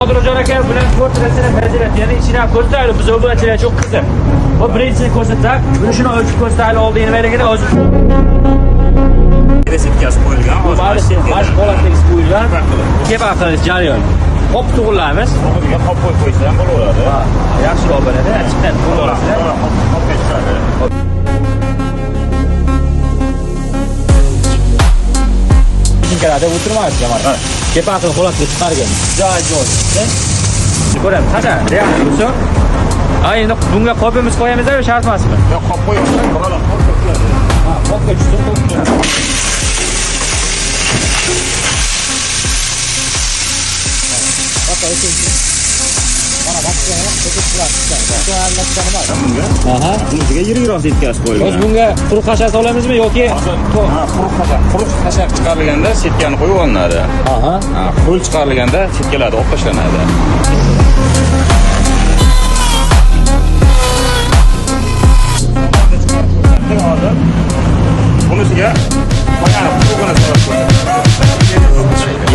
Qodurjon aka bilan kvartirasini bajaradi. Ya'ni ichini ham ko'rsataylik. Biz o'g'ilchilar çok qiziq. Bu birinchisini ko'rsatsak, buni shuni o'lchab ko'rsataylik oldin nimaligini o'zi. Resetkasi qo'yilgan. Baş holatdagi qo'yilgan. Kebab qilish jarayon. Qop tug'ilamiz. O'ziga qop qo'yib qo'ysa ham bo'laveradi. Ha, yaxshi olib beradi. Chiqadi, qo'yasizlar. Qopga chiqadi. Keladi, o'tirmaysiz mana. Kebab holatga chiqargan. Joy. Ko'ramiz. Qancha? Real bo'lsa. Endi bunga qopimiz qo'yamizmi, shart emasmi? Yo'q, qop qo'yamiz. Buradan qop qo'yadi. Ha, qopga tushsin, Aha. Bunisiga yirikroq setkasi qo'yilgan. Biz bunga quruq hashar solamizmi yoki Quruq hashar chiqarilganda setkani qo'yib olinadi. Aha. Qo'l chiqarilganda setkalar olib tashlanadi. Bunisiga mana quruqini solib qo'yadi.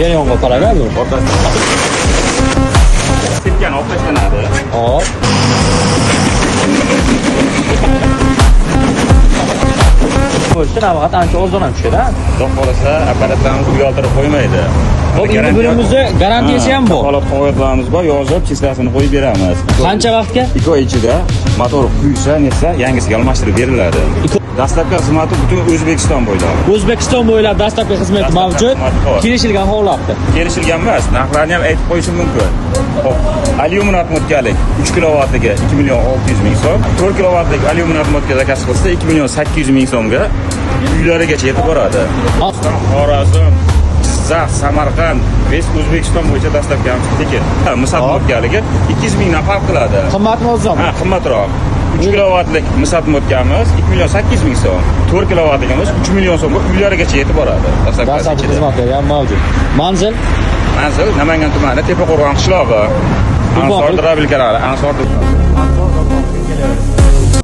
yer yong'oq qaragan bu. Setkani olib tashlanadi. Hop. Qo'yishda navbat ancha ozon ham tushadi. Xudo xolasa apparatlarimiz uyaltirib qo'ymaydi. Buning garantiyasi ham bor. Holat qo'yatlarimiz bor, yozib, chistlasini qo'yib beramiz. Qancha vaqtga? 2 oy ichida motor kuysa, nesa yangisiga almashtirib beriladi. Dastlabki xizmati butun O'zbekiston bo'ylab. O'zbekiston bo'ylab dastlabki xizmat mavjud. Kelishilgan holatda. Kelishilgan emas, narxlarni ham aytib qo'yishim mumkin. Hop, alyuminat motkalik 3 kilovatliga 2 million 600 ming so'm, 4 kilovatlik alyuminat motka zakaz qilsa 2 million 800 ming so'mga uylarigacha yetib boradi. Xorazm, Jizzax, Samarqand, O'zbekiston bo'yicha dastlabki tekin. Misat motkaligi 200 mingdan farq qiladi. Qimmatmi o'zim? Ha, qimmatroq. 3 kilovatlik misat motkamiz 2 million 800 ming so'm, 4 kilovatligimiz 3 million so'mga uylarigacha yetib boradi. Dastlabki xizmatlar ham mavjud. Manzil Namangan tumani Tepaqo'rg'on qishlog'i. Ansor Drabil kanali, Ansor